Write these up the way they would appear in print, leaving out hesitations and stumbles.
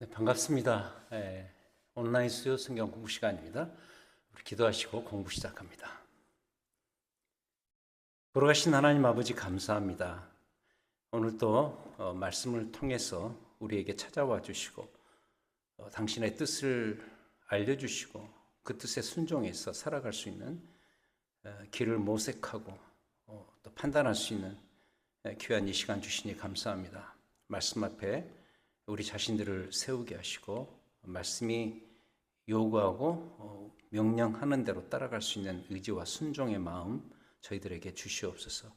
네, 반갑습니다. 온라인 수요 성경 공부 시간입니다. 우리 기도하시고 공부 시작합니다. 돌아가신 하나님 아버지 감사합니다. 오늘도 말씀을 통해서 우리에게 찾아와 주시고 당신의 뜻을 알려주시고 그 뜻에 순종해서 살아갈 수 있는 길을 모색하고 또 판단할 수 있는 귀한 이 시간 주시니 감사합니다. 말씀 앞에 우리 자신들을 세우게 하시고 말씀이 요구하고 명령하는 대로 따라갈 수 있는 의지와 순종의 마음 저희들에게 주시옵소서.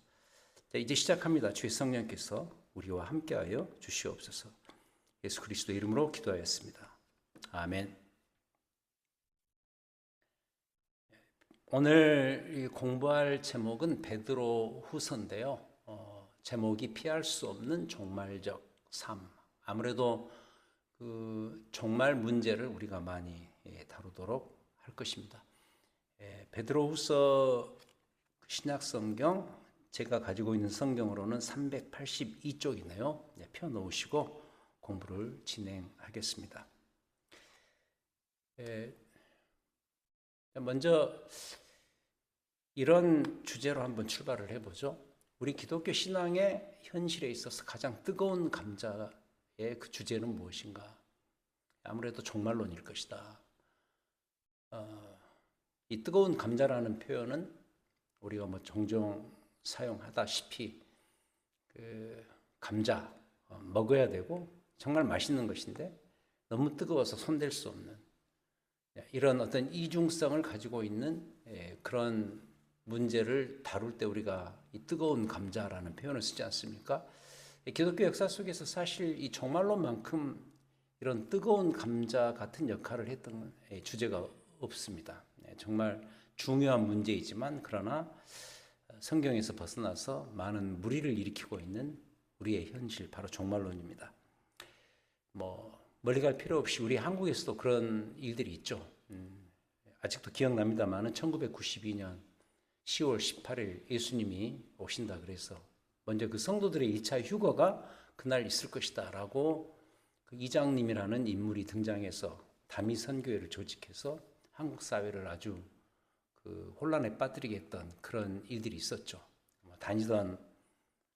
이제 시작합니다. 주의 성령께서 우리와 함께하여 주시옵소서. 예수 그리스도 이름으로 기도하였습니다. 아멘. 오늘 공부할 제목은 베드로 후서인데요. 제목이 피할 수 없는 종말적 삶. 아무래도 그 종말 문제를 우리가 많이 다루도록 할 것입니다. 베드로후서 신약 성경 제가 가지고 있는 성경으로는 382쪽이네요. 펴 놓으시고 공부를 진행하겠습니다. 먼저 이런 주제로 한번 출발을 해보죠. 우리 기독교 신앙의 현실에 있어서 가장 뜨거운 감자의 그 주제는 무엇인가? 아무래도 종말론일 것이다. 이 뜨거운 감자라는 표현은 우리가 종종 사용하다시피 그 감자 먹어야 되고 정말 맛있는 것인데 너무 뜨거워서 손댈 수 없는 이런 어떤 이중성을 가지고 있는 그런 문제를 다룰 때 우리가 이 뜨거운 감자라는 표현을 쓰지 않습니까? 기독교 역사 속에서 사실 이 종말론만큼 이런 뜨거운 감자 같은 역할을 했던 주제가 없습니다. 정말 중요한 문제이지만 그러나 성경에서 벗어나서 많은 무리를 일으키고 있는 우리의 현실, 바로 종말론입니다. 멀리 갈 필요 없이 우리 한국에서도 그런 일들이 있죠. 아직도 기억납니다만 1992년 10월 18일 예수님이 오신다 그래서 먼저 그 성도들의 2차 휴거가 그날 있을 것이다 라고 그 이장님이라는 인물이 등장해서 다미 선교회를 조직해서 한국 사회를 아주 그 혼란에 빠뜨리게 했던 그런 일들이 있었죠. 다니던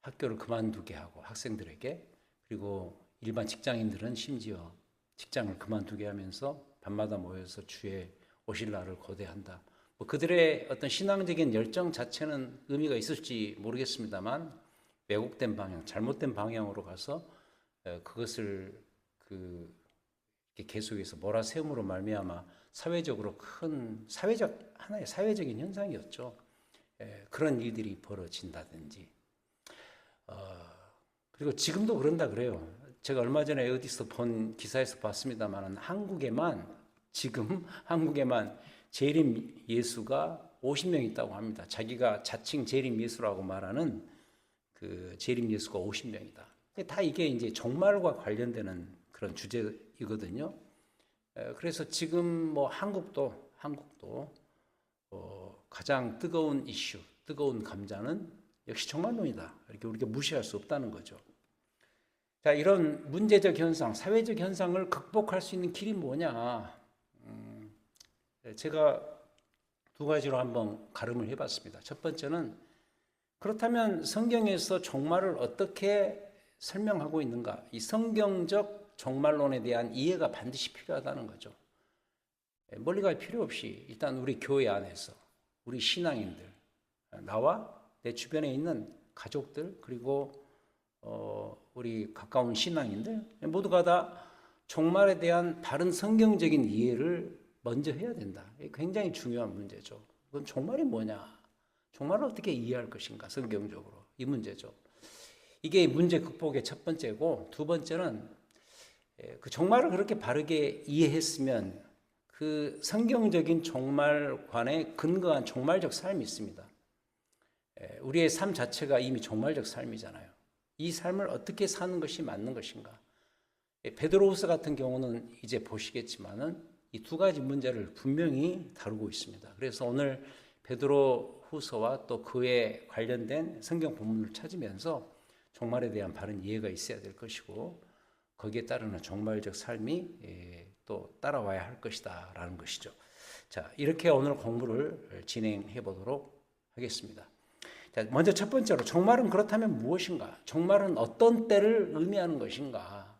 학교를 그만두게 하고 학생들에게, 그리고 일반 직장인들은 심지어 직장을 그만두게 하면서 밤마다 모여서 주의 오실 날을 고대한다. 그들의 어떤 신앙적인 열정 자체는 의미가 있을지 모르겠습니다만 왜곡된 방향, 잘못된 방향으로 가서 그것을 계속해서 몰아세움으로 말미암아 사회적으로 큰 하나의 사회적인 현상이었죠. 그런 일들이 벌어진다든지. 그리고 지금도 그런다 그래요. 제가 얼마 전에 어디서 본 기사에서 봤습니다만 지금 한국에만 재림 예수가 50명 있다고 합니다. 자기가 자칭 재림 예수라고 말하는 그 재림 예수가 50명이다. 다 이게 이제 종말과 관련되는 그런 주제이거든요. 그래서 지금 한국도 가장 뜨거운 이슈, 뜨거운 감자는 역시 종말론이다. 이렇게 우리가 무시할 수 없다는 거죠. 자, 이런 문제적 현상, 사회적 현상을 극복할 수 있는 길이 뭐냐? 제가 두 가지로 한번 가름을 해봤습니다. 첫 번째는 그렇다면 성경에서 종말을 어떻게 설명하고 있는가? 이 성경적 종말론에 대한 이해가 반드시 필요하다는 거죠. 멀리 갈 필요 없이 일단 우리 교회 안에서 우리 신앙인들, 나와 내 주변에 있는 가족들, 그리고 우리 가까운 신앙인들 모두가 다 종말에 대한 바른 성경적인 이해를 먼저 해야 된다. 굉장히 중요한 문제죠. 그건 종말이 뭐냐? 종말을 어떻게 이해할 것인가? 성경적으로 이 문제죠. 이게 문제 극복의 첫 번째고, 두 번째는 그 종말을 그렇게 바르게 이해했으면 그 성경적인 종말관에 근거한 종말적 삶이 있습니다. 우리의 삶 자체가 이미 종말적 삶이잖아요. 이 삶을 어떻게 사는 것이 맞는 것인가? 베드로후서 같은 경우는 이제 보시겠지만은 이 두 가지 문제를 분명히 다루고 있습니다. 그래서 오늘 베드로후서와 또 그에 관련된 성경 본문을 찾으면서 종말에 대한 바른 이해가 있어야 될 것이고, 거기에 따르는 종말적 삶이 또 따라와야 할 것이다 라는 것이죠. 자, 이렇게 오늘 공부를 진행해 보도록 하겠습니다. 자, 먼저 첫 번째로 종말은 그렇다면 무엇인가? 종말은 어떤 때를 의미하는 것인가?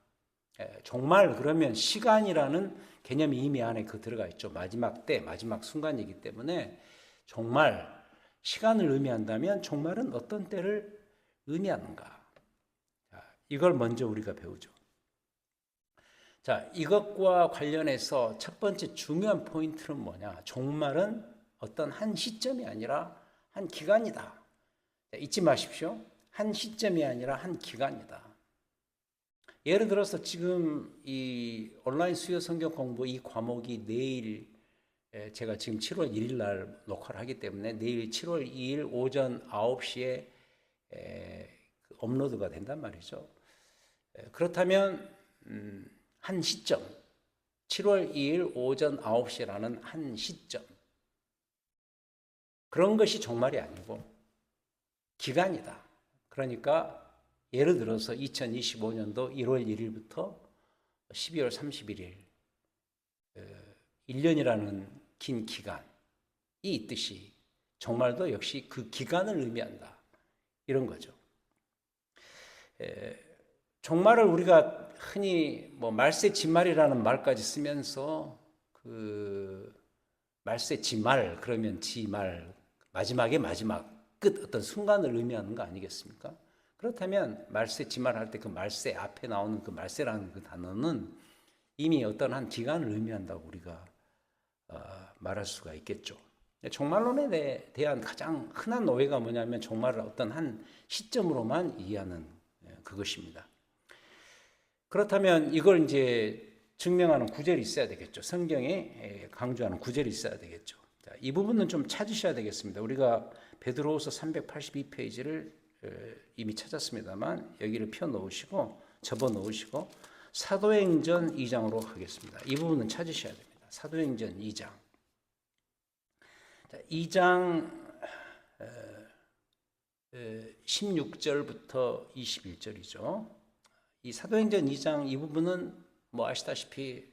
종말 그러면 시간이라는 개념이 이미 안에 들어가 있죠. 마지막 때, 마지막 순간이기 때문에 종말, 시간을 의미한다면 종말은 어떤 때를 의미하는가? 자, 이걸 먼저 우리가 배우죠. 자, 이것과 관련해서 첫 번째 중요한 포인트는 뭐냐? 종말은 어떤 한 시점이 아니라 한 기간이다. 자, 잊지 마십시오. 한 시점이 아니라 한 기간이다. 예를 들어서 지금 이 온라인 수요 성경 공부 이 과목이 내일 제가 지금 7월 1일 날 녹화를 하기 때문에 내일 7월 2일 오전 9시에 업로드가 된단 말이죠. 그렇다면 한 시점, 7월 2일 오전 9시라는 한 시점, 그런 것이 종말이 아니고 기간이다. 그러니까 예를 들어서 2025년도 1월 1일부터 12월 31일 1년이라는 긴 기간이 있듯이 종말도 역시 그 기간을 의미한다. 이런 거죠. 종말을 우리가 흔히 뭐 말세지말이라는 말까지 쓰면서 그 말세지말 그러면 지말 마지막의 마지막 끝 어떤 순간을 의미하는 거 아니겠습니까? 그렇다면 말세지말 할 때 그 말세 앞에 나오는 그 말세라는 그 단어는 이미 어떤 한 기간을 의미한다고 우리가 말할 수가 있겠죠. 종말론에 대한 가장 흔한 오해가 뭐냐면 종말을 어떤 한 시점으로만 이해하는 그것입니다. 그렇다면 이걸 이제 증명하는 구절이 있어야 되겠죠. 성경에 강조하는 구절이 있어야 되겠죠. 자, 이 부분은 좀 찾으셔야 되겠습니다. 우리가 베드로후서 382페이지를 이미 찾았습니다만 여기를 펴 놓으시고 접어 놓으시고 사도행전 2장으로 하겠습니다. 이 부분은 찾으셔야 됩니다. 사도행전 2장. 자, 2장 16절부터 21절이죠. 이 사도행전 2장 이 부분은 뭐 아시다시피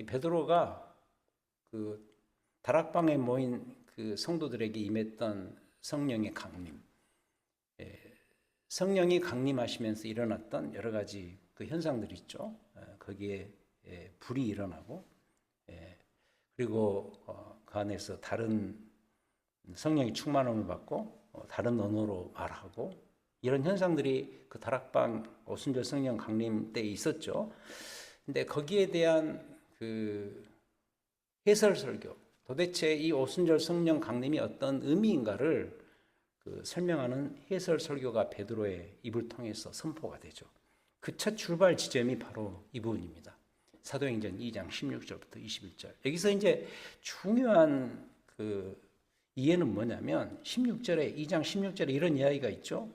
베드로가 그 다락방에 모인 그 성도들에게 임했던 성령의 강림, 성령이 강림하시면서 일어났던 여러 가지 그 현상들이 있죠. 거기에 불이 일어나고 그리고 그 안에서 다른 성령이 충만함을 받고 다른 언어로 말하고 이런 현상들이 그 다락방 오순절 성령 강림 때 있었죠. 근데 거기에 대한 그 해설 설교, 도대체 이 오순절 성령 강림이 어떤 의미인가를 그 설명하는 해설 설교가 베드로의 입을 통해서 선포가 되죠. 그 첫 출발 지점이 바로 이 부분입니다. 사도행전 2장 16절부터 21절. 여기서 이제 중요한 그 이해는 뭐냐면 16절에 2장 16절에 이런 이야기가 있죠.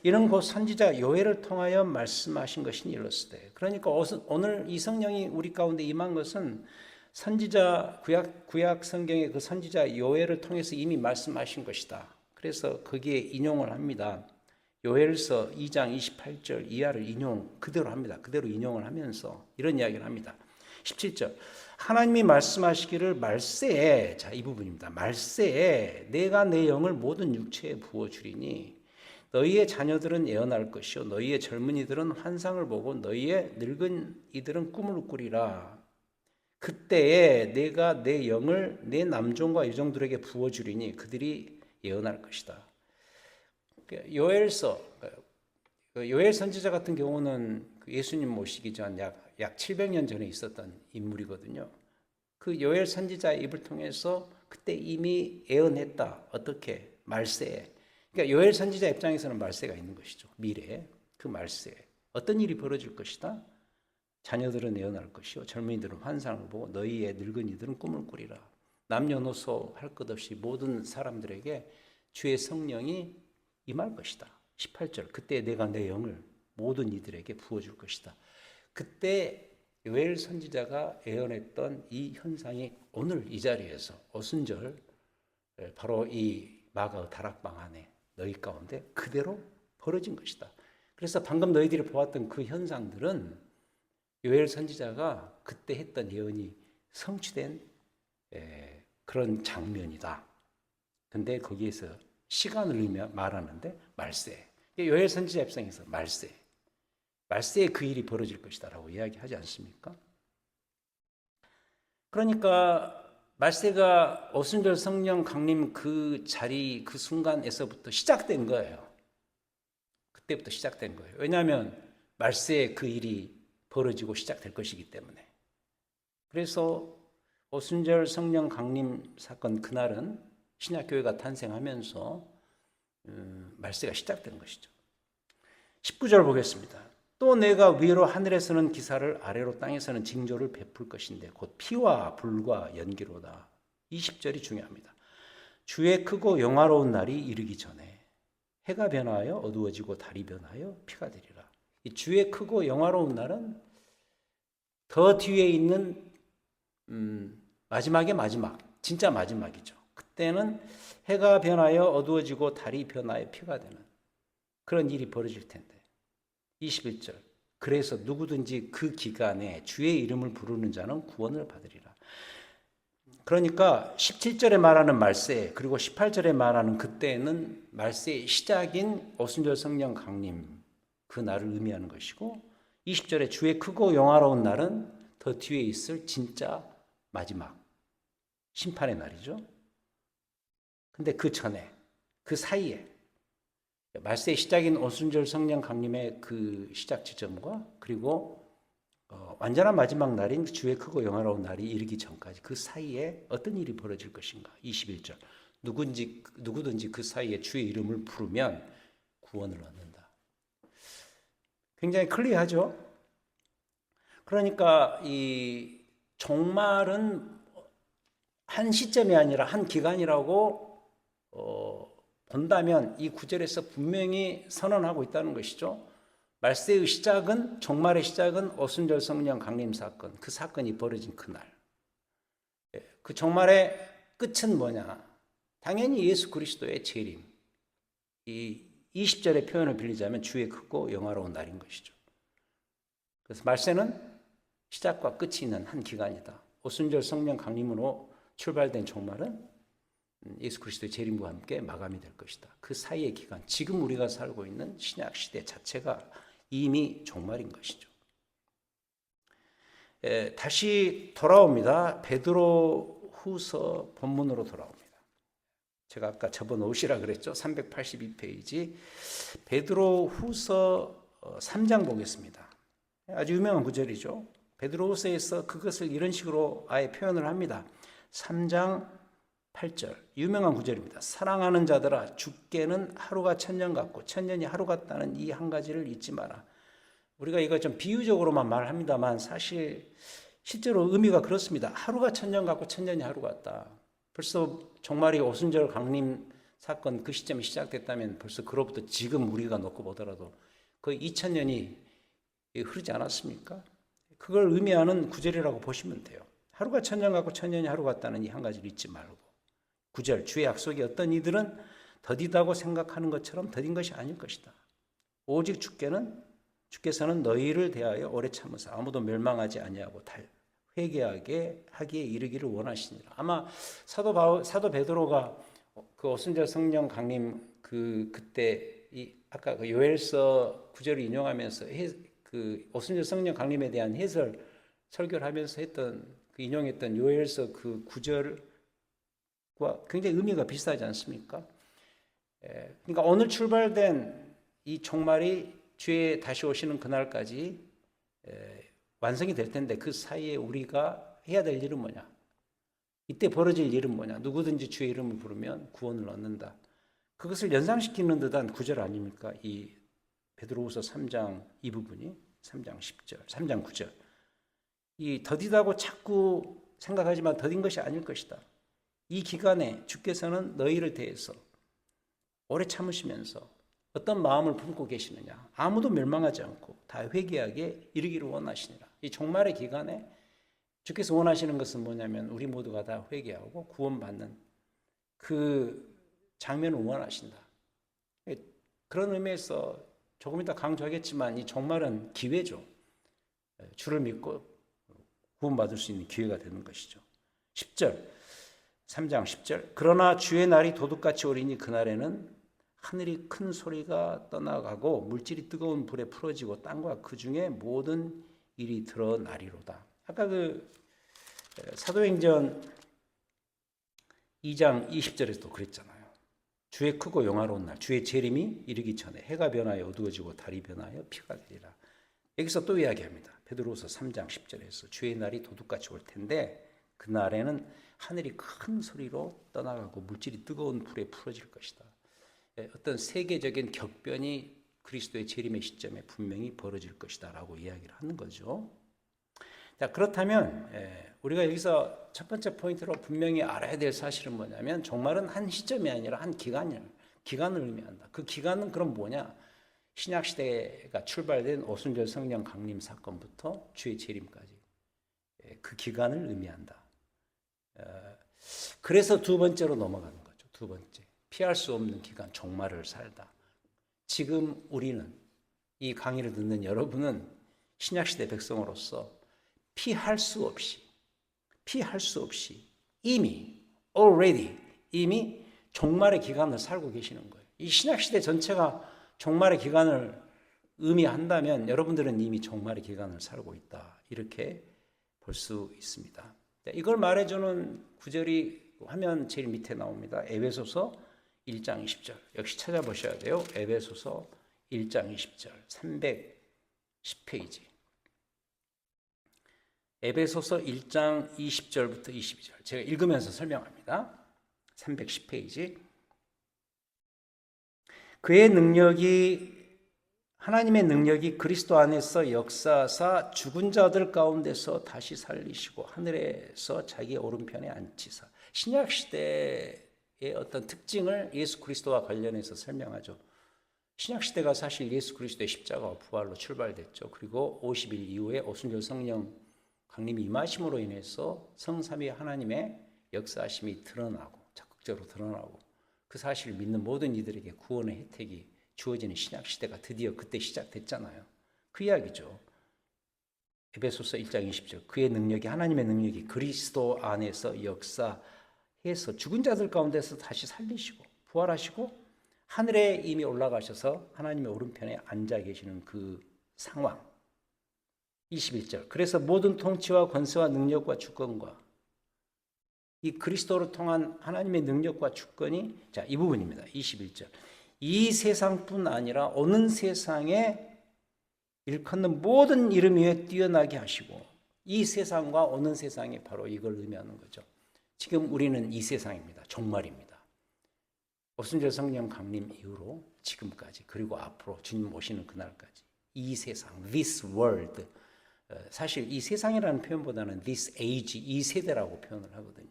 이런 곧 선지자 요엘을 통하여 말씀하신 것이니 이렇으되. 그러니까 오늘 이 성령이 우리 가운데 임한 것은 선지자 구약 성경의 그 선지자 요엘을 통해서 이미 말씀하신 것이다. 그래서 거기에 인용을 합니다. 요엘서 2장 28절 이하를 그대로 합니다. 그대로 인용을 하면서 이런 이야기를 합니다. 17절 하나님이 말씀하시기를 말세에, 자, 이 부분입니다. 말세에 내가 내 영을 모든 육체에 부어주리니 너희의 자녀들은 예언할 것이요 너희의 젊은이들은 환상을 보고 너희의 늙은 이들은 꿈을 꾸리라. 그때에 내가 내 영을 내 남종과 여종들에게 부어주리니 그들이 예언할 것이다. 요엘 선지자 같은 경우는 예수님 모시기 전 약 700년 전에 있었던 인물이거든요. 그 요엘 선지자의 입을 통해서 그때 이미 예언했다. 어떻게? 말세에. 그러니까 요엘 선지자 입장에서는 말세가 있는 것이죠. 미래에. 그 말세에. 어떤 일이 벌어질 것이다? 자녀들은 예언할 것이요 젊은이들은 환상을 보고 너희의 늙은이들은 꿈을 꾸리라. 남녀노소 할 것 없이 모든 사람들에게 주의 성령이 임할 것이다. 18절 그때 내가 내 영을 모든 이들에게 부어줄 것이다. 그때 요엘 선지자가 예언했던 이 현상이 오늘 이 자리에서 오순절 바로 이 마가의 다락방 안에 너희 가운데 그대로 벌어진 것이다. 그래서 방금 너희들이 보았던 그 현상들은 요엘 선지자가 그때 했던 예언이 성취된 그런 장면이다. 근데 거기에서 시간을 말하는데 말세. 요엘 선지자 입장에서 말세에 그 일이 벌어질 것이다라고 이야기하지 않습니까? 그러니까 말세가 오순절 성령 강림 그 자리 그 순간에서부터 시작된 거예요. 그때부터 시작된 거예요. 왜냐하면 말세에 그 일이 벌어지고 시작될 것이기 때문에. 그래서 오순절 성령 강림 사건 그날은 신약교회가 탄생하면서 말세가 시작된 것이죠. 19절 보겠습니다. 또 내가 위로 하늘에서는 기사를 아래로 땅에서는 징조를 베풀 것인데 곧 피와 불과 연기로다. 20절이 중요합니다. 주의 크고 영화로운 날이 이르기 전에 해가 변하여 어두워지고 달이 변하여 피가 되리라. 이 주의 크고 영화로운 날은 더 뒤에 있는 마지막의 마지막, 진짜 마지막이죠. 그때는 해가 변하여 어두워지고 달이 변하여 피가 되는 그런 일이 벌어질 텐데 21절 그래서 누구든지 그 기간에 주의 이름을 부르는 자는 구원을 받으리라. 그러니까 17절에 말하는 말세 그리고 18절에 말하는 그때는 말세의 시작인 오순절 성령 강림 그 날을 의미하는 것이고 20절에 주의 크고 영화로운 날은 더 뒤에 있을 진짜 마지막 심판의 날이죠. 근데 그 전에 그 사이에 말세의 시작인 오순절 성령 강림의 그 시작 지점과 그리고 완전한 마지막 날인 주의 크고 영화로운 날이 이르기 전까지 그 사이에 어떤 일이 벌어질 것인가. 21절 누구든지 그 사이에 주의 이름을 부르면 구원을 얻는다. 굉장히 클리어하죠. 그러니까 이 종말은 한 시점이 아니라 한 기간이라고 본다면 이 구절에서 분명히 선언하고 있다는 것이죠. 말세의 시작은 종말의 시작은 오순절 성령 강림 사건 그 사건이 벌어진 그날. 그 종말의 끝은 뭐냐? 당연히 예수 그리스도의 재림. 이 20절의 표현을 빌리자면 주의 크고 영화로운 날인 것이죠. 그래서 말세는 시작과 끝이 있는 한 기간이다. 오순절 성령 강림으로 출발된 종말은 예수 그리스도의 재림과 함께 마감이 될 것이다. 그 사이의 기간, 지금 우리가 살고 있는 신약 시대 자체가 이미 종말인 것이죠. 다시 돌아옵니다. 베드로 후서 본문으로 돌아옵니다. 제가 아까 접어놓으시라 그랬죠. 382페이지 베드로 후서 3장 보겠습니다. 아주 유명한 구절이죠. 베드로 후서에서 그것을 이런 식으로 아예 표현을 합니다. 3장 8절 유명한 구절입니다. 사랑하는 자들아 주께는 하루가 천년 같고 천년이 하루 같다는 이 한 가지를 잊지 마라. 우리가 이거 좀 비유적으로만 말합니다만 사실 실제로 의미가 그렇습니다. 하루가 천년 같고 천년이 하루 같다. 벌써 종말이 오순절 강림 사건 그 시점이 시작됐다면 벌써 그로부터 지금 우리가 놓고 보더라도 거의 2000년이 흐르지 않았습니까? 그걸 의미하는 구절이라고 보시면 돼요. 하루가 천년 같고 천년이 하루 같다는 이 한 가지를 잊지 말고 9절 주의 약속이 어떤 이들은 더디다고 생각하는 것처럼 더딘 것이 아닐 것이다. 오직 주께서는 너희를 대하여 오래 참으사 아무도 멸망하지 아니하고 회개하게 하기에 이르기를 원하시니라. 아마 사도 베드로가 그 오순절 성령 강림 그때 아까 그 요엘서 구절을 인용하면서 그 오순절 성령 강림에 대한 설교를 하면서 인용했던 요엘서 그 구절과 굉장히 의미가 비슷하지 않습니까? 그러니까 오늘 출발된 이 종말이 주의 다시 오시는 그날까지 완성이 될 텐데 그 사이에 우리가 해야 될 일은 뭐냐? 이때 벌어질 일은 뭐냐? 누구든지 주의 이름을 부르면 구원을 얻는다. 그것을 연상시키는 듯한 구절 아닙니까? 이 베드로후서 3장 이 부분이 3장 10절, 3장 9절. 이 더디다고 자꾸 생각하지만 더딘 것이 아닐 것이다. 이 기간에 주께서는 너희를 대해서 오래 참으시면서 어떤 마음을 품고 계시느냐. 아무도 멸망하지 않고 다 회개하게 이르기를 원하시니라. 이 종말의 기간에 주께서 원하시는 것은 뭐냐면 우리 모두가 다 회개하고 구원받는 그 장면을 원하신다. 그런 의미에서 조금 이따 강조하겠지만 이 종말은 기회죠. 주를 믿고 구원받을 수 있는 기회가 되는 것이죠. 10절, 3장 10절. 그러나 주의 날이 도둑같이 오리니 그날에는 하늘이 큰 소리가 떠나가고 물질이 뜨거운 불에 풀어지고 땅과 그 중에 모든 일이 드러나리로다. 아까 사도행전 2장 20절에서도 그랬잖아요. 주의 크고 영화로운 날, 주의 재림이 이르기 전에 해가 변하여 어두워지고 달이 변하여 피가 되리라. 여기서 또 이야기합니다. 베드로후서 3장 10절에서 주의 날이 도둑같이 올 텐데 그날에는 하늘이 큰 소리로 떠나가고 물질이 뜨거운 불에 풀어질 것이다. 어떤 세계적인 격변이 그리스도의 재림의 시점에 분명히 벌어질 것이다 라고 이야기를 하는 거죠. 자, 그렇다면 우리가 여기서 첫 번째 포인트로 분명히 알아야 될 사실은 뭐냐면 종말은 한 시점이 아니라 한 기간을 의미한다. 그 기간은 그럼 뭐냐? 신약시대가 출발된 오순절 성령 강림 사건부터 주의 재림까지 그 기간을 의미한다. 그래서 두 번째로 넘어가는 거죠. 두 번째. 피할 수 없는 기간, 종말을 살다. 지금 우리는, 이 강의를 듣는 여러분은 신약시대 백성으로서 피할 수 없이 이미 종말의 기간을 살고 계시는 거예요. 이 신약시대 전체가 종말의 기간을 의미한다면 여러분들은 이미 종말의 기간을 살고 있다. 이렇게 볼 수 있습니다. 이걸 말해주는 구절이 화면 제일 밑에 나옵니다. 에베소서 1장 20절. 역시 찾아보셔야 돼요. 에베소서 1장 20절. 310페이지. 에베소서 1장 20절부터 22절. 제가 읽으면서 설명합니다. 310페이지. 하나님의 능력이 그리스도 안에서 역사하사 죽은 자들 가운데서 다시 살리시고 하늘에서 자기 오른편에 앉히사. 신약 시대의 어떤 특징을 예수 그리스도와 관련해서 설명하죠. 신약 시대가 사실 예수 그리스도의 십자가와 부활로 출발됐죠. 그리고 50일 이후에 오순절 성령 강림이 임하심으로 인해서 성삼위 하나님의 역사하심이 드러나고 적극적으로 드러나고 그 사실을 믿는 모든 이들에게 구원의 혜택이 주어지는 신약시대가 드디어 그때 시작됐잖아요. 그 이야기죠. 에베소서 1장 20절. 하나님의 능력이 그리스도 안에서 역사해서 죽은 자들 가운데서 다시 살리시고 부활하시고 하늘에 이미 올라가셔서 하나님의 오른편에 앉아 계시는 그 상황. 21절. 그래서 모든 통치와 권세와 능력과 주권과 이 그리스도로 통한 하나님의 능력과 주권이 이 부분입니다. 21절. 이 세상뿐 아니라 오는 세상에 일컫는 모든 이름 위에 뛰어나게 하시고 이 세상과 오는 세상이 바로 이걸 의미하는 거죠. 지금 우리는 이 세상입니다. 종말입니다. 오순절 성령 강림 이후로 지금까지 그리고 앞으로 주님 오시는 그날까지 이 세상, this world. 사실 이 세상이라는 표현보다는 this age, 이 세대라고 표현을 하거든요.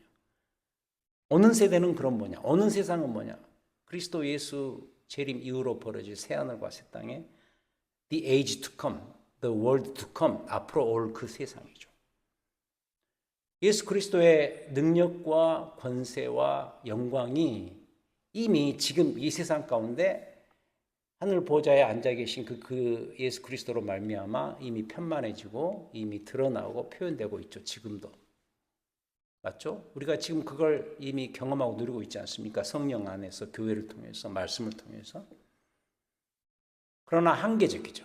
오는 세대는 그럼 뭐냐? 오는 세상은 뭐냐? 그리스도 예수 재림 이후로 벌어질 새하늘과 새 땅에 the age to come, the world to come, 앞으로 올 그 세상이죠. 예수 그리스도의 능력과 권세와 영광이 이미 지금 이 세상 가운데 하늘 보좌에 앉아 계신 그 예수 그리스도로 말미암아 이미 편만해지고 이미 드러나고 표현되고 있죠. 지금도. 맞죠? 우리가 지금 그걸 이미 경험하고 누리고 있지 않습니까? 성령 안에서 교회를 통해서 말씀을 통해서. 그러나 한계적이죠.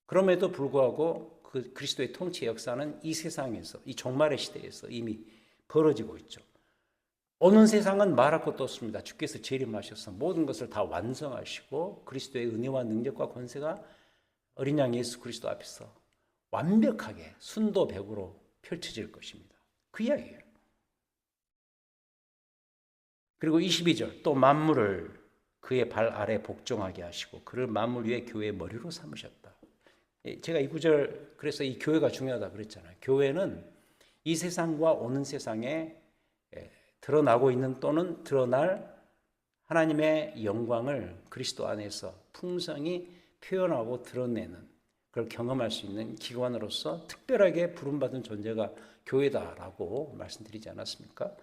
그럼에도 불구하고 그 그리스도의 통치 역사는 이 세상에서 이 종말의 시대에서 이미 벌어지고 있죠. 오는 세상은 말할 것도 없습니다. 주께서 재림하셔서 모든 것을 다 완성하시고 그리스도의 은혜와 능력과 권세가 어린 양 예수 그리스도 앞에서 완벽하게 순도백으로 펼쳐질 것입니다. 그 이야기예요. 그리고 22절 또 만물을 그의 발 아래 복종하게 하시고 그를 만물 위에 교회의 머리로 삼으셨다. 제가 이 구절 그래서 이 교회가 중요하다 그랬잖아요. 교회는 이 세상과 오는 세상에 드러나고 있는 또는 드러날 하나님의 영광을 그리스도 안에서 풍성히 표현하고 드러내는 그걸 경험할 수 있는 기관으로서 특별하게 부름받은 존재가 교회다라고 말씀드리지 않았습니까?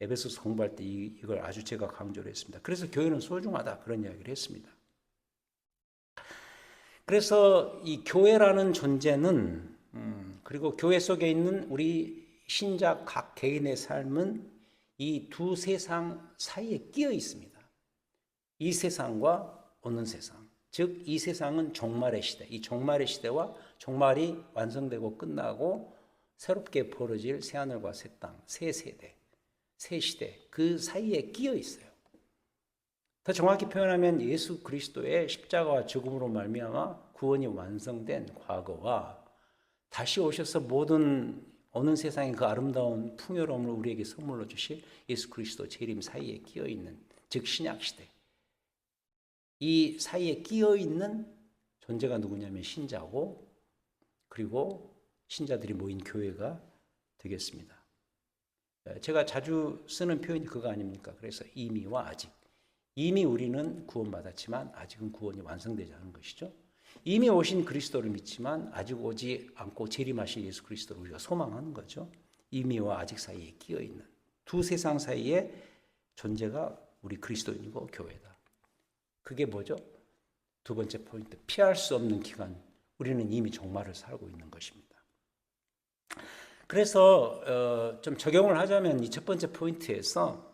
에베소서 공부할 때 이걸 아주 제가 강조를 했습니다. 그래서 교회는 소중하다 그런 이야기를 했습니다. 그래서 이 교회라는 존재는 그리고 교회 속에 있는 우리 신자 각 개인의 삶은 이 두 세상 사이에 끼어 있습니다. 이 세상과 오는 세상, 즉 이 세상은 종말의 시대, 이 종말의 시대와 종말이 완성되고 끝나고 새롭게 벌어질 새하늘과 새 땅, 새 세대, 새 시대, 그 사이에 끼어 있어요. 더 정확히 표현하면 예수 그리스도의 십자가와 죽음으로 말미암아 구원이 완성된 과거와 다시 오셔서 모든 오는 세상의 그 아름다운 풍요로움을 우리에게 선물로 주실 예수 그리스도 재림 사이에 끼어 있는, 즉 신약 시대, 이 사이에 끼어 있는 존재가 누구냐면 신자고, 그리고 신자들이 모인 교회가 되겠습니다. 제가 자주 쓰는 표현이 그거 아닙니까? 그래서 이미와 아직. 이미 우리는 구원받았지만 아직은 구원이 완성되지 않은 것이죠. 이미 오신 그리스도를 믿지만 아직 오지 않고 재림하실 예수 그리스도를 우리가 소망하는 거죠. 이미와 아직 사이에 끼어 있는 두 세상 사이에 존재가 우리 그리스도인이고 교회다. 그게 뭐죠? 두 번째 포인트, 피할 수 없는 기간, 우리는 이미 종말을 살고 있는 것입니다. 그래서 좀 적용을 하자면 이 첫 번째 포인트에서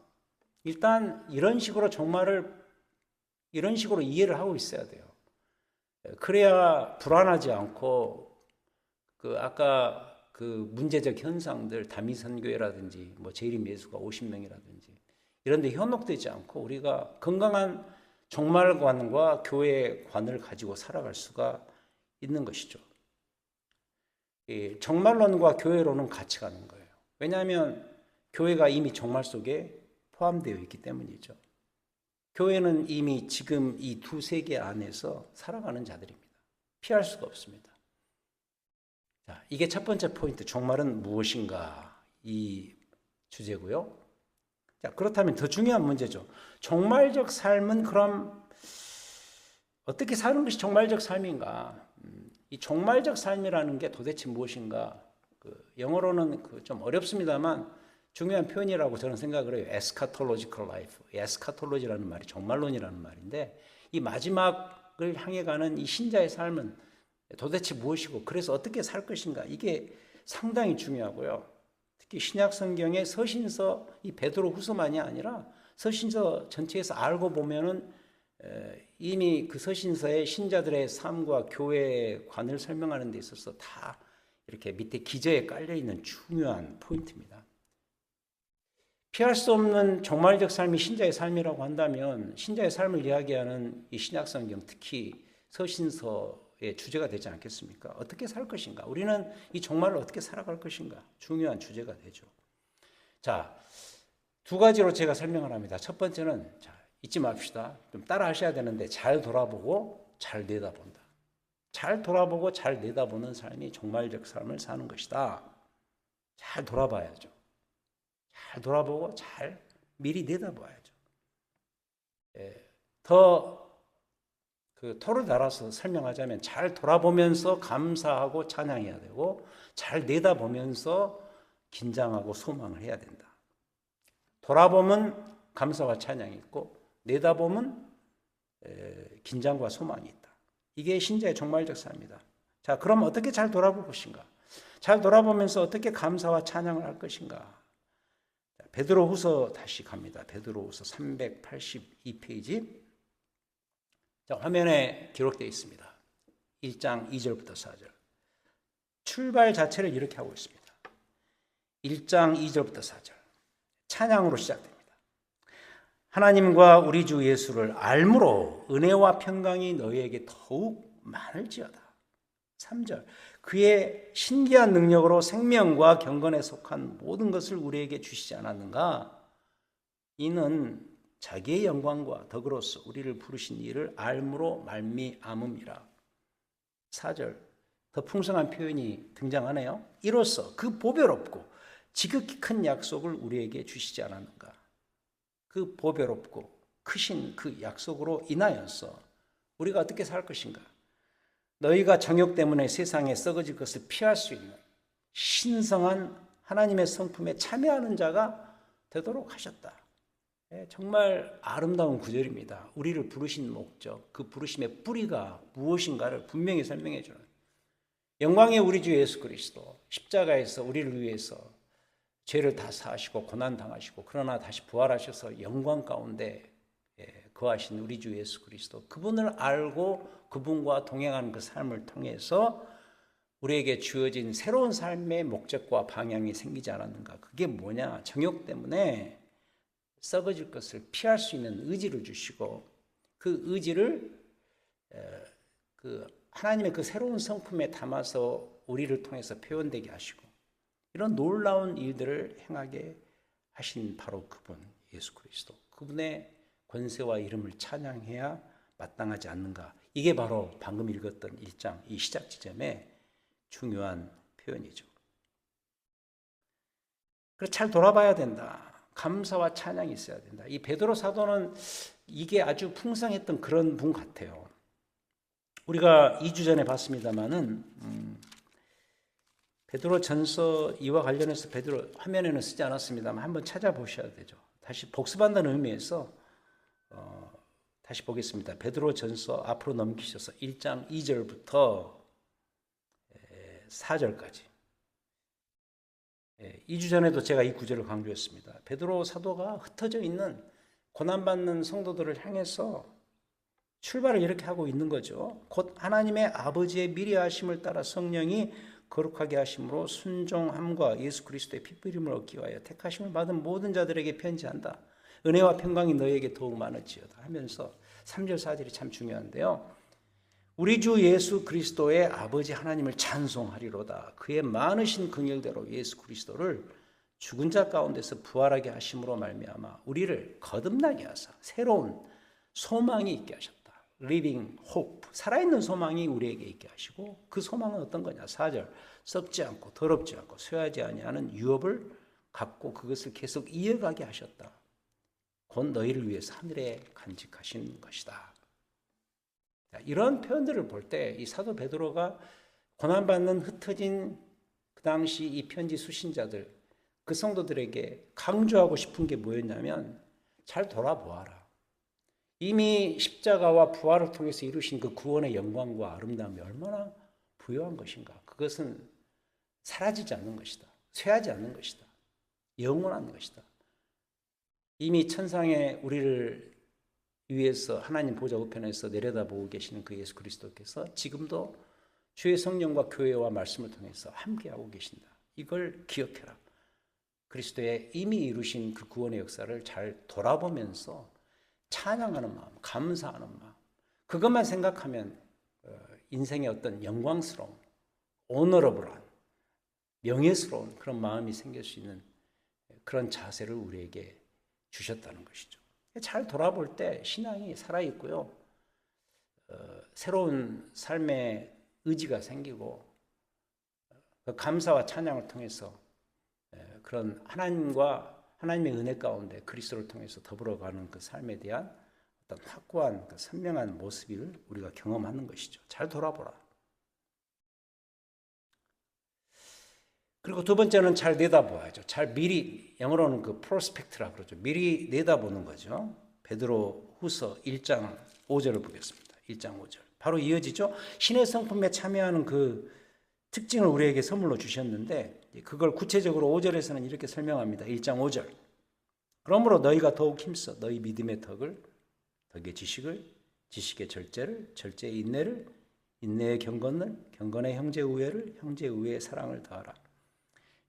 일단 이런 식으로 종말을 이런 식으로 이해를 하고 있어야 돼요. 그래야 불안하지 않고 아까 그 문제적 현상들, 다미선교회라든지 뭐 재림 예수가 50명이라든지 이런 데 현혹되지 않고 우리가 건강한 종말관과 교회관을 가지고 살아갈 수가 있는 것이죠. 종말론과 교회론은 같이 가는 거예요. 왜냐하면 교회가 이미 종말 속에 포함되어 있기 때문이죠. 교회는 이미 지금 이 두 세계 안에서 살아가는 자들입니다. 피할 수가 없습니다. 자, 이게 첫 번째 포인트, 종말은 무엇인가, 이 주제고요. 자, 그렇다면 더 중요한 문제죠. 종말적 삶은 그럼 어떻게 사는 것이 종말적 삶인가? 이 종말적 삶이라는 게 도대체 무엇인가? 영어로는 좀 어렵습니다만 중요한 표현이라고 저는 생각을 해요. 에스카톨로지컬 라이프. 에스카톨로지라는 말이 종말론이라는 말인데 이 마지막을 향해 가는 이 신자의 삶은 도대체 무엇이고 그래서 어떻게 살 것인가? 이게 상당히 중요하고요. 특히 신약 성경의 서신서, 이 베드로 후서만이 아니라 서신서 전체에서 알고 보면은 이미 그 서신서의 신자들의 삶과 교회관을 설명하는 데 있어서 다 이렇게 밑에 기저에 깔려 있는 중요한 포인트입니다. 피할 수 없는 종말적 삶이 신자의 삶이라고 한다면 신자의 삶을 이야기하는 이 신약 성경, 특히 서신서의 주제가 되지 않겠습니까? 어떻게 살 것인가? 우리는 이 종말을 어떻게 살아갈 것인가? 중요한 주제가 되죠. 자, 두 가지로 제가 설명을 합니다. 첫 번째는 잊지 맙시다. 좀 따라 하셔야 되는데 잘 돌아보고 잘 내다본다. 잘 돌아보고 잘 내다보는 삶이 종말적 삶을 사는 것이다. 잘 돌아봐야죠. 잘 돌아보고 잘 미리 내다봐야죠. 더 토를 달아서 설명하자면 잘 돌아보면서 감사하고 찬양해야 되고 잘 내다보면서 긴장하고 소망을 해야 된다. 돌아보면 감사와 찬양이 있고 내다보면 긴장과 소망이 있다. 이게 신자의 종말적 삶이다. 자, 그럼 어떻게 잘 돌아볼 것인가? 잘 돌아보면서 어떻게 감사와 찬양을 할 것인가? 베드로후서 다시 갑니다. 베드로후서 382페이지. 자, 화면에 기록되어 있습니다. 1장 2절부터 4절. 출발 자체를 이렇게 하고 있습니다. 1장 2절부터 4절. 찬양으로 시작됩니다. 하나님과 우리 주 예수를 알므로 은혜와 평강이 너희에게 더욱 많을지어다. 3절. 그의 신기한 능력으로 생명과 경건에 속한 모든 것을 우리에게 주시지 않았는가? 이는 자기의 영광과 덕으로서 우리를 부르신 이를 알므로 말미암음이라. 4절. 더 풍성한 표현이 등장하네요. 이로써 그 보배롭고 지극히 큰 약속을 우리에게 주시지 않았는가? 그 보배롭고 크신 그 약속으로 인하여서 우리가 어떻게 살 것인가? 너희가 정욕 때문에 세상에 썩어질 것을 피할 수 있는 신성한 하나님의 성품에 참여하는 자가 되도록 하셨다. 정말 아름다운 구절입니다. 우리를 부르신 목적, 그 부르심의 뿌리가 무엇인가를 분명히 설명해 주는 영광의 우리 주 예수 그리스도 십자가에서 우리를 위해서 죄를 다 사하시고 고난 당하시고 그러나 다시 부활하셔서 영광 가운데 거하신 우리 주 예수 그리스도, 그분을 알고 그분과 동행하는 그 삶을 통해서 우리에게 주어진 새로운 삶의 목적과 방향이 생기지 않았는가. 그게 뭐냐? 정욕 때문에 썩어질 것을 피할 수 있는 의지를 주시고, 그 의지를 그 하나님의 그 새로운 성품에 담아서 우리를 통해서 표현되게 하시고, 이런 놀라운 일들을 행하게 하신 바로 그분 예수 그리스도, 그분의 권세와 이름을 찬양해야 마땅하지 않는가. 이게 바로 방금 읽었던 1장 이 시작 지점의 중요한 표현이죠. 그래서 잘 돌아봐야 된다. 감사와 찬양이 있어야 된다. 이 베드로 사도는 이게 아주 풍성했던 그런 분 같아요. 우리가 2주 전에 봤습니다마는 베드로 전서 2와 관련해서 베드로 화면에는 쓰지 않았습니다만 한번 찾아보셔야 되죠. 다시 복습한다는 의미에서 다시 보겠습니다. 베드로 전서 앞으로 넘기셔서 1장 2절부터 4절까지. 2주 전에도 제가 이 구절을 강조했습니다. 베드로 사도가 흩어져 있는 고난받는 성도들을 향해서 출발을 이렇게 하고 있는 거죠. 곧 하나님의 아버지의 미리하심을 따라 성령이 거룩하게 하심으로 순종함과 예수 그리스도의 핏부림을 얻기 위하여 택하심을 받은 모든 자들에게 편지한다. 은혜와 평강이 너희에게 더욱 많을지어다 하면서 3절 4절이 참 중요한데요. 우리 주 예수 그리스도의 아버지 하나님을 찬송하리로다. 그의 많으신 긍휼대로 예수 그리스도를 죽은 자 가운데서 부활하게 하심으로 말미암아 우리를 거듭나게 하사 새로운 소망이 있게 하셨다. Living hope, 살아있는 소망이 우리에게 있게 하시고, 그 소망은 어떤 거냐? 4절, 썩지 않고 더럽지 않고 쇠하지 아니하는 유업을 갖고 그것을 계속 이어가게 하셨다. 곧 너희를 위해서 하늘에 간직하신 것이다. 이런 표현들을 볼 때 이 사도 베드로가 고난받는 흩어진 그 당시 이 편지 수신자들, 그 성도들에게 강조하고 싶은 게 뭐였냐면, 잘 돌아보아라. 이미 십자가와 부활을 통해서 이루신 그 구원의 영광과 아름다움이 얼마나 부유한 것인가. 그것은 사라지지 않는 것이다. 쇠하지 않는 것이다. 영원한 것이다. 이미 천상에 우리를 위해서 하나님 보좌 우편에서 내려다보고 계시는 그 예수 그리스도께서 지금도 주의 성령과 교회와 말씀을 통해서 함께하고 계신다. 이걸 기억해라. 그리스도의 이미 이루신 그 구원의 역사를 잘 돌아보면서 찬양하는 마음, 감사하는 마음, 그것만 생각하면 인생의 어떤 영광스러운, 오너러블한, 명예스러운 그런 마음이 생길 수 있는 그런 자세를 우리에게 주셨다는 것이죠. 잘 돌아볼 때 신앙이 살아있고요, 새로운 삶의 의지가 생기고, 그 감사와 찬양을 통해서 그런 하나님의 은혜 가운데 그리스도를 통해서 더불어가는 그 삶에 대한 어떤 확고한 그 선명한 모습을 우리가 경험하는 것이죠. 잘 돌아보라. 그리고 두 번째는 잘 내다보아야죠. 잘 미리, 영어로는 그 프로스펙트라 그러죠. 미리 내다보는 거죠. 베드로 후서 1장 5절을 보겠습니다. 1장 5절. 바로 이어지죠. 신의 성품에 참여하는 그 특징을 우리에게 선물로 주셨는데, 그걸 구체적으로 5절에서는 이렇게 설명합니다. 1장 5절. 그러므로 너희가 더욱 힘써 너희 믿음의 덕을, 덕의 지식을, 지식의 절제를, 절제의 인내를, 인내의 경건을, 경건의 형제 우애를, 형제 우애의 사랑을 더하라.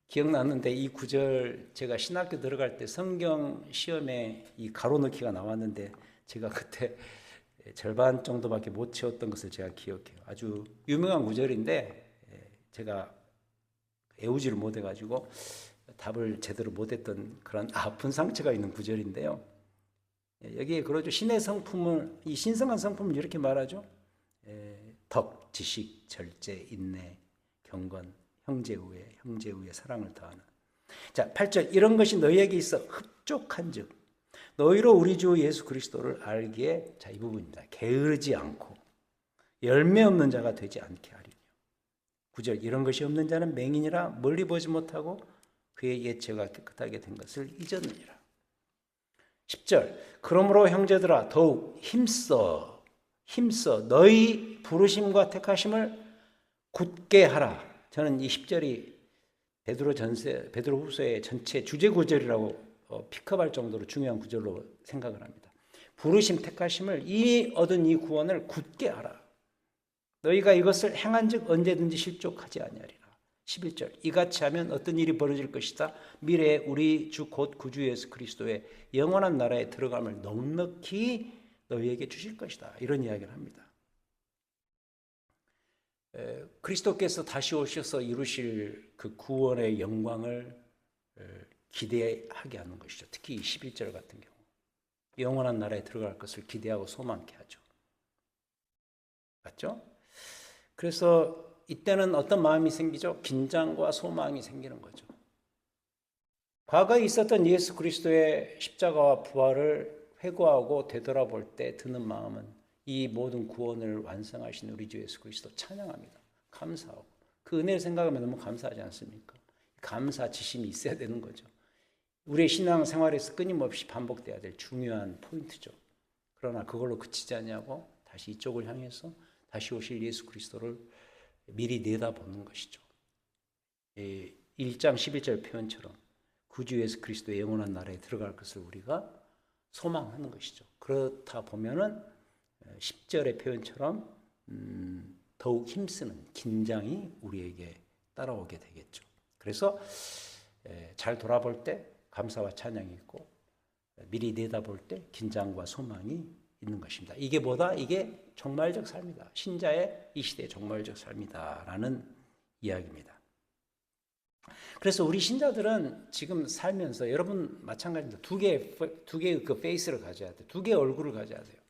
기억났는데 이 구절 제가 신학교 들어갈 때 성경 시험에 이 가로넣기가 나왔는데 제가 그때 절반 정도밖에 못 채웠던 것을 제가 기억해요. 아주 유명한 구절인데 제가 외우지를 못해가지고 답을 제대로 못했던 그런 아픈 상처가 있는 구절인데요. 여기에 그러죠. 신의 성품을, 이 신성한 성품을 이렇게 말하죠. 덕, 지식, 절제, 인내, 경건, 형제우애, 형제우애 사랑을 더하는. 자, 8절. 이런 것이 너희에게 있어 흡족한즉 너희로 우리 주 예수 그리스도를 알기에, 자, 이 부분입니다. 게으르지 않고 열매 없는 자가 되지 않게 하리니. 9절. 이런 것이 없는 자는 맹인이라 멀리 보지 못하고 그의 예체가 깨끗하게 된 것을 잊었느니라. 10절. 그러므로 형제들아 더욱 힘써 너희 부르심과 택하심을 굳게 하라. 저는 이 10절이 베드로후서의 전체 주제 구절이라고 픽업할 정도로 중요한 구절로 생각을 합니다. 부르심 택하심을 얻은 이 구원을 굳게 하라. 너희가 이것을 행한즉 언제든지 실족하지 아니하리라. 11절. 이같이 하면 어떤 일이 벌어질 것이다. 미래에 우리 주 곧 구주 예수 그리스도의 영원한 나라에 들어감을 넉넉히 너희에게 주실 것이다. 이런 이야기를 합니다. 그리스도께서 다시 오셔서 이루실 그 구원의 영광을 기대하게 하는 것이죠. 특히 이 11절 같은 경우 영원한 나라에 들어갈 것을 기대하고 소망케 하죠. 맞죠? 그래서 이때는 어떤 마음이 생기죠? 긴장과 소망이 생기는 거죠. 과거에 있었던 예수 그리스도의 십자가와 부활을 회고하고 되돌아볼 때 드는 마음은 이 모든 구원을 완성하신 우리 주 예수 그리스도 찬양합니다. 감사하고 그 은혜를 생각하면 너무 감사하지 않습니까? 감사 지심이 있어야 되는 거죠. 우리의 신앙 생활에서 끊임없이 반복돼야 될 중요한 포인트죠. 그러나 그걸로 그치지 않냐고 다시 이쪽을 향해서 다시 오실 예수 그리스도를 미리 내다보는 것이죠. 1장 11절 표현처럼 구주 예수 그리스도의 영원한 나라에 들어갈 것을 우리가 소망하는 것이죠. 그렇다 보면은 10절의 표현처럼 더욱 힘쓰는 긴장이 우리에게 따라오게 되겠죠. 그래서 잘 돌아볼 때 감사와 찬양이 있고 미리 내다볼 때 긴장과 소망이 있는 것입니다. 이게 뭐다? 이게 종말적 삶이다. 신자의 이 시대의 종말적 삶이다라는 이야기입니다. 그래서 우리 신자들은 지금 살면서 여러분 마찬가지입니다. 두 개의 그 페이스를 가져야 돼요. 두 개의 얼굴을 가져야 돼요.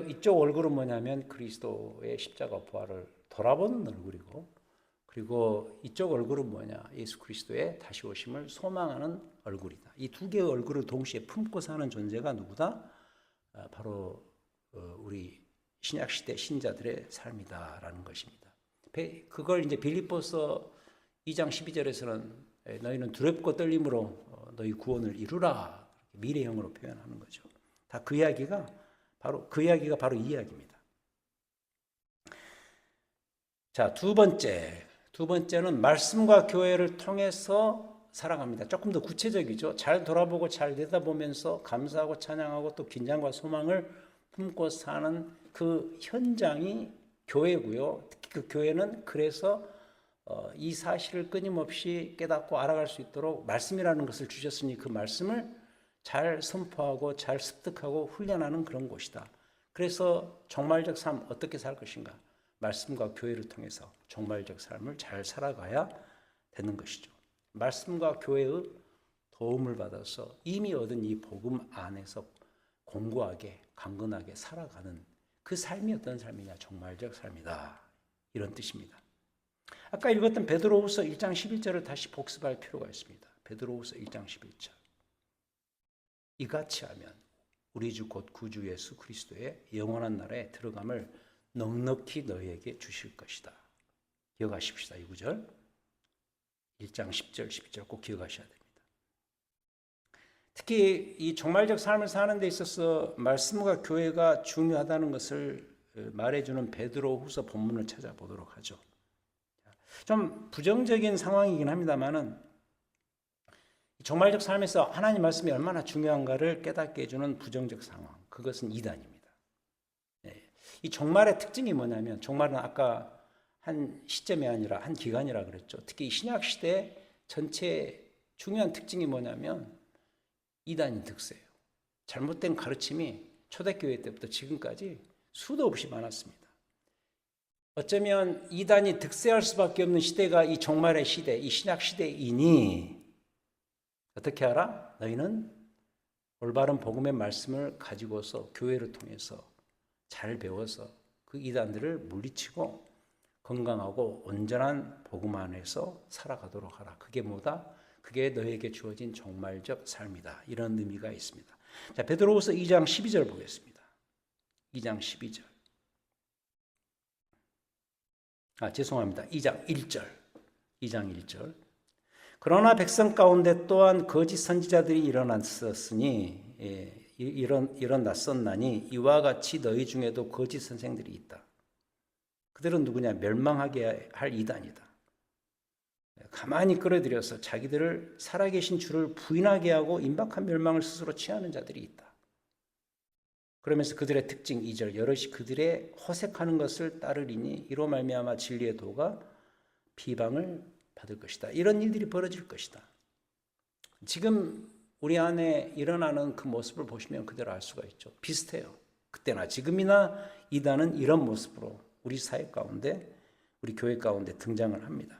이쪽 얼굴은 뭐냐면 그리스도의 십자가 부활을 돌아보는 얼굴이고, 그리고 이쪽 얼굴은 뭐냐? 예수 그리스도의 다시 오심을 소망하는 얼굴이다. 이 두 개의 얼굴을 동시에 품고 사는 존재가 누구다? 바로 우리 신약 시대 신자들의 삶이다라는 것입니다. 그걸 이제 빌립보서 2장 12절에서는 너희는 두렵고 떨림으로 너희 구원을 이루라 미래형으로 표현하는 거죠. 다 그 이야기가 바로 이 이야기입니다. 자, 두 번째는 말씀과 교회를 통해서 살아갑니다. 조금 더 구체적이죠. 잘 돌아보고 잘 내다보면서 감사하고 찬양하고 또 긴장과 소망을 품고 사는 그 현장이 교회고요. 특히 그 교회는 그래서 이 사실을 끊임없이 깨닫고 알아갈 수 있도록 말씀이라는 것을 주셨으니 그 말씀을 잘 선포하고 잘 습득하고 훈련하는 그런 곳이다. 그래서 종말적 삶 어떻게 살 것인가? 말씀과 교회를 통해서 종말적 삶을 잘 살아가야 되는 것이죠. 말씀과 교회의 도움을 받아서 이미 얻은 이 복음 안에서 공고하게 강건하게 살아가는 그 삶이 어떤 삶이냐? 종말적 삶이다. 이런 뜻입니다. 아까 읽었던 베드로후서 1장 11절을 다시 복습할 필요가 있습니다. 베드로후서 1장 11절. 이같이 하면 우리 주 곧 구주 예수 그리스도의 영원한 나라에 들어감을 넉넉히 너희에게 주실 것이다. 기억하십시다. 이 구절. 1장 10절, 12절 꼭 기억하셔야 됩니다. 특히 이 종말적 삶을 사는 데 있어서 말씀과 교회가 중요하다는 것을 말해주는 베드로후서 본문을 찾아보도록 하죠. 좀 부정적인 상황이긴 합니다만은 종말적 삶에서 하나님 말씀이 얼마나 중요한가를 깨닫게 해주는 부정적 상황, 그것은 이단입니다. 이 종말의 특징이 뭐냐면, 종말은 아까 한 시점이 아니라 한 기간이라 그랬죠. 특히 이 신약 시대 전체 중요한 특징이 뭐냐면 이단이 득세해요. 잘못된 가르침이 초대교회 때부터 지금까지 수도 없이 많았습니다. 어쩌면 이단이 득세할 수밖에 없는 시대가 이 종말의 시대, 이 신약 시대이니 어떻게 알아? 너희는 올바른 복음의 말씀을 가지고서 교회를 통해서 잘 배워서 그 이단들을 물리치고 건강하고 온전한 복음 안에서 살아가도록 하라. 그게 뭐다? 그게 너에게 주어진 종말적 삶이다. 이런 의미가 있습니다. 자, 베드로후서 2장 12절 보겠습니다. 2장 12절. 2장 1절. 2장 1절. 그러나 백성 가운데 또한 거짓 선지자들이 일어났었으니 이런 낯선 난이 이와 같이 너희 중에도 거짓 선생들이 있다. 그들은 누구냐? 멸망하게 할 이단이다. 가만히 끌어들여서 자기들을 살아계신 주를 부인하게 하고 임박한 멸망을 스스로 취하는 자들이 있다. 그러면서 그들의 특징 2절 여럿이 그들의 허색하는 것을 따르리니 이로 말미암아 진리의 도가 비방을 받을 것이다. 이런 일들이 벌어질 것이다. 지금 우리 안에 일어나는 그 모습을 보시면 그대로 알 수가 있죠. 비슷해요. 그때나 지금이나 이단은 이런 모습으로 우리 사회 가운데, 우리 교회 가운데 등장을 합니다.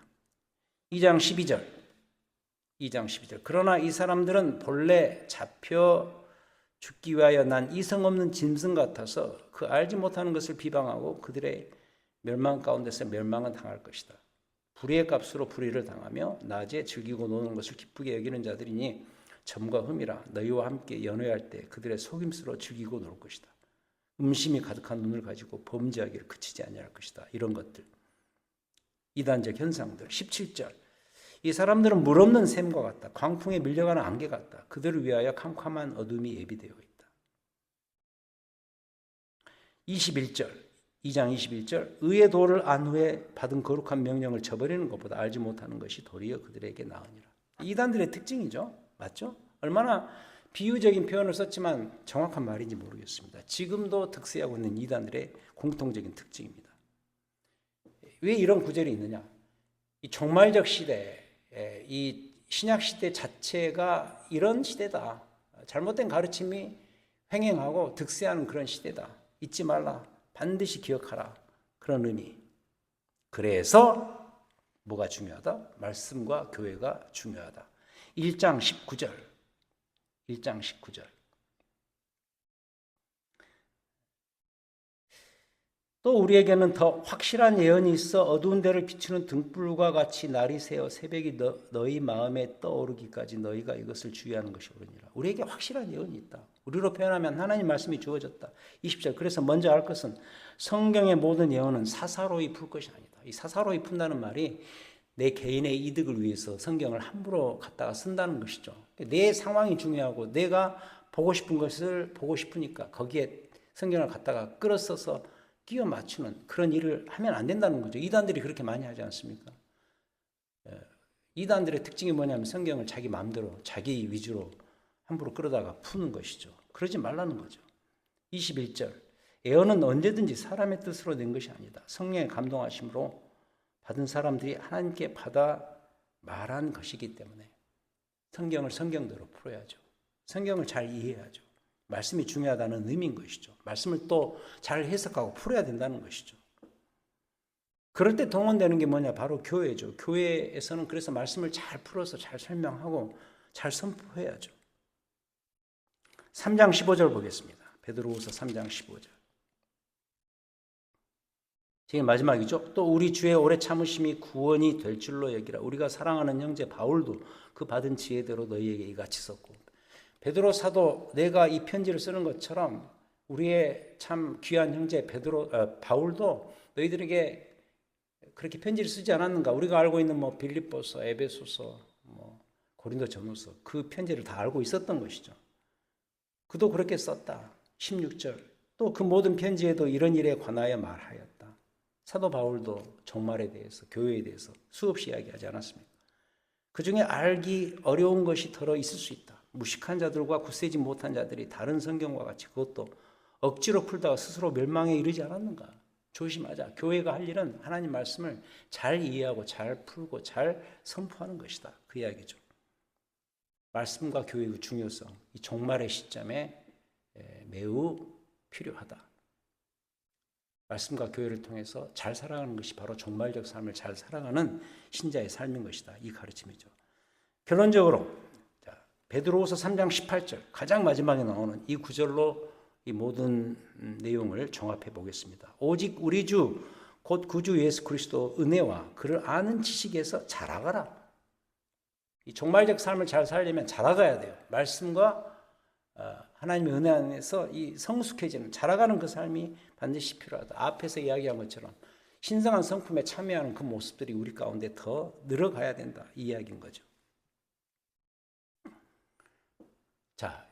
2장 12절 그러나 이 사람들은 본래 잡혀 죽기 위하여 난 이성 없는 짐승 같아서 그 알지 못하는 것을 비방하고 그들의 멸망 가운데서 멸망은 당할 것이다. 불의의 값으로 불의를 당하며 낮에 즐기고 노는 것을 기쁘게 여기는 자들이니 점과 흠이라 너희와 함께 연회할 때 그들의 속임수로 즐기고 놀 것이다. 음심이 가득한 눈을 가지고 범죄하기를 그치지 아니할 것이다. 이런 것들, 이단적 현상들. 17절 이 사람들은 물 없는 샘과 같다. 광풍에 밀려가는 안개 같다. 그들을 위하여 캄캄한 어둠이 예비되어 있다. 21절 2장 21절 의의 도를 안 후에 받은 거룩한 명령을 저버리는 것보다 알지 못하는 것이 도리어 그들에게 나으니라. 이단들의 특징이죠. 맞죠? 얼마나 비유적인 표현을 썼지만 정확한 말인지 모르겠습니다. 지금도 득세하고 있는 이단들의 공통적인 특징입니다. 왜 이런 구절이 있느냐? 이 종말적 시대, 이 신약 시대 자체가 이런 시대다. 잘못된 가르침이 횡행하고 득세하는 그런 시대다. 잊지 말라. 반드시 기억하라. 그런 의미. 그래서 뭐가 중요하다? 말씀과 교회가 중요하다. 1장 19절. 또 우리에게는 더 확실한 예언이 있어 어두운 데를 비추는 등불과 같이 날이 새어 새벽이 너희 마음에 떠오르기까지 너희가 이것을 주의하는 것이 옳으니라. 우리에게 확실한 예언이 있다. 우리로 표현하면 하나님 말씀이 주어졌다. 20절 그래서 먼저 알 것은 성경의 모든 예언은 사사로이 풀 것이 아니다. 이 사사로이 푼다는 말이 내 개인의 이득을 위해서 성경을 함부로 갖다가 쓴다는 것이죠. 내 상황이 중요하고 내가 보고 싶은 것을 보고 싶으니까 거기에 성경을 갖다가 끌어써서 끼워 맞추는 그런 일을 하면 안 된다는 거죠. 이단들이 그렇게 많이 하지 않습니까? 이단들의 특징이 뭐냐면 성경을 자기 마음대로 자기 위주로 함부로 끌어다가 푸는 것이죠. 그러지 말라는 거죠. 21절 예언은 언제든지 사람의 뜻으로 낸 것이 아니다. 성령의 감동하심으로 받은 사람들이 하나님께 받아 말한 것이기 때문에 성경을 성경대로 풀어야죠. 성경을 잘 이해해야죠. 말씀이 중요하다는 의미인 것이죠. 말씀을 또 잘 해석하고 풀어야 된다는 것이죠. 그럴 때 동원되는 게 뭐냐? 바로 교회죠. 교회에서는 그래서 말씀을 잘 풀어서 잘 설명하고 잘 선포해야죠. 3장 15절 보겠습니다. 베드로후서 3장 15절. 지금 마지막이죠. 또 우리 주의 오래 참으심이 구원이 될 줄로 여기라. 우리가 사랑하는 형제 바울도 그 받은 지혜대로 너희에게 이같이 썼고. 베드로 사도 내가 이 편지를 쓰는 것처럼 우리의 참 귀한 형제 바울도 너희들에게 그렇게 편지를 쓰지 않았는가? 우리가 알고 있는 뭐 빌립보서, 에베소서, 뭐 고린도전후서 그 편지를 다 알고 있었던 것이죠. 그도 그렇게 썼다. 16절. 또 그 모든 편지에도 이런 일에 관하여 말하였다. 사도 바울도 종말에 대해서, 교회에 대해서 수없이 이야기하지 않았습니까? 그 중에 알기 어려운 것이 더러 있을 수 있다. 무식한 자들과 굳세지 못한 자들이 다른 성경과 같이 그것도 억지로 풀다가 스스로 멸망에 이르지 않았는가? 조심하자. 교회가 할 일은 하나님 말씀을 잘 이해하고 잘 풀고 잘 선포하는 것이다. 그 이야기죠. 말씀과 교회의 중요성, 이 종말의 시점에 매우 필요하다. 말씀과 교회를 통해서 잘 살아가는 것이 바로 종말적 삶을 잘 살아가는 신자의 삶인 것이다. 이 가르침이죠. 결론적으로 베드로후서 3장 18절 가장 마지막에 나오는 이 구절로 이 모든 내용을 종합해 보겠습니다. 오직 우리 주 곧 구주 예수 그리스도 은혜와 그를 아는 지식에서 자라가라. 이 종말적 삶을 잘 살려면 자라가야 돼요. 말씀과 하나님의 은혜 안에서 이 성숙해지는 자라가는 그 삶이 반드시 필요하다. 앞에서 이야기한 것처럼 신성한 성품에 참여하는 그 모습들이 우리 가운데 더 늘어가야 된다. 이 이야기인 거죠. 자,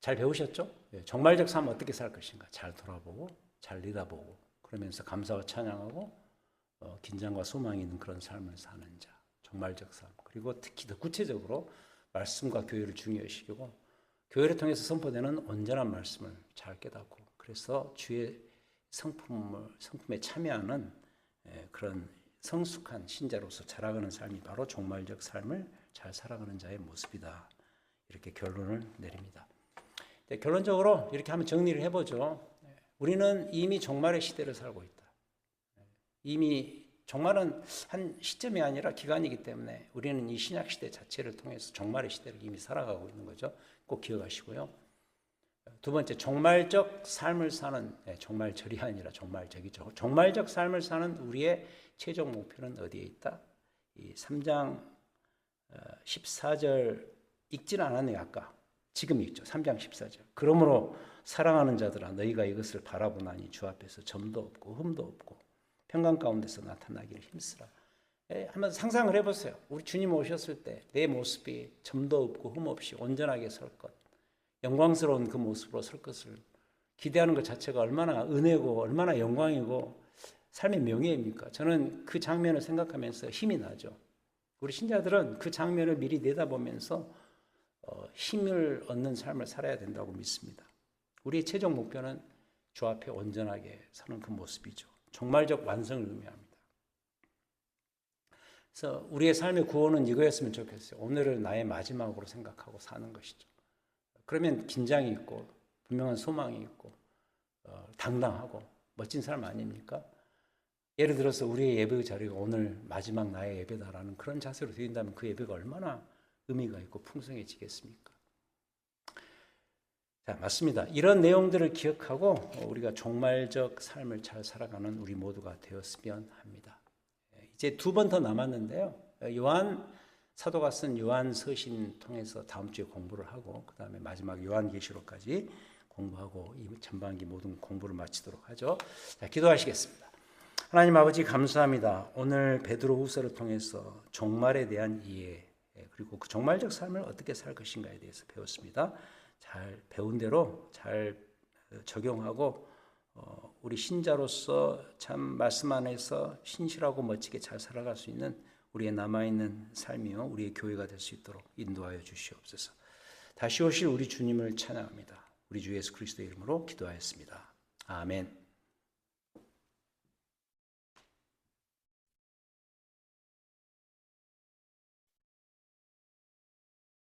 잘 배우셨죠? 정말적 삶 어떻게 살 것인가? 잘 돌아보고 잘 내다보고 그러면서 감사와 찬양하고 긴장과 소망이 있는 그런 삶을 사는 자. 정말적 삶. 그리고 특히 더 구체적으로 말씀과 교회를 중요시하고 교회를 통해서 선포되는 온전한 말씀을 잘 깨닫고 그래서 주의 성품에 참여하는 그런 성숙한 신자로서 자라가는 삶이 바로 종말적 삶을 잘 살아가는 자의 모습이다. 이렇게 결론을 내립니다. 결론적으로 이렇게 한번 정리를 해보죠. 우리는 이미 종말의 시대를 살고 있다. 이미 종말은 한 시점이 아니라 기간이기 때문에 우리는 이 신약 시대 자체를 통해서 종말의 시대를 이미 살아가고 있는 거죠. 꼭 기억하시고요. 두 번째, 종말적 삶을 사는, 종말절이 아니라 종말적이죠. 종말적 삶을 사는 우리의 최종 목표는 어디에 있다? 이 3장 14절 읽진 않았네요. 아까. 지금 읽죠. 3장 14절. 그러므로 사랑하는 자들아 너희가 이것을 바라보나니 주 앞에서 점도 없고 흠도 없고 평강 가운데서 나타나기를 힘쓰라. 한번 상상을 해보세요. 우리 주님 오셨을 때 내 모습이 점도 없고 흠 없이 온전하게 설 것, 영광스러운 그 모습으로 설 것을 기대하는 것 자체가 얼마나 은혜고 얼마나 영광이고 삶의 명예입니까? 저는 그 장면을 생각하면서 힘이 나죠. 우리 신자들은 그 장면을 미리 내다보면서 힘을 얻는 삶을 살아야 된다고 믿습니다. 우리의 최종 목표는 주 앞에 온전하게 사는 그 모습이죠. 종말적 완성을 의미합니다. 그래서 우리의 삶의 구원은 이거였으면 좋겠어요. 오늘을 나의 마지막으로 생각하고 사는 것이죠. 그러면 긴장이 있고 분명한 소망이 있고 당당하고 멋진 삶 아닙니까? 예를 들어서 우리의 예배 자리가 오늘 마지막 나의 예배다라는 그런 자세로 드린다면 그 예배가 얼마나 의미가 있고 풍성해지겠습니까? 자, 맞습니다. 이런 내용들을 기억하고 우리가 종말적 삶을 잘 살아가는 우리 모두가 되었으면 합니다. 이제 두 번 더 남았는데요. 요한 사도가 쓴 요한서신 통해서 다음 주에 공부를 하고 그 다음에 마지막 요한계시록까지 공부하고 이 전반기 모든 공부를 마치도록 하죠. 자, 기도하시겠습니다. 하나님 아버지 감사합니다. 오늘 베드로후서를 통해서 종말에 대한 이해 그리고 그 종말적 삶을 어떻게 살 것인가에 대해서 배웠습니다. 잘 배운 대로 잘 적용하고 우리 신자로서 참 말씀 안에서 신실하고 멋지게 잘 살아갈 수 있는 우리의 남아있는 삶이요 우리의 교회가 될 수 있도록 인도하여 주시옵소서. 다시 오실 우리 주님을 찬양합니다. 우리 주 예수 그리스도의 이름으로 기도하였습니다. 아멘.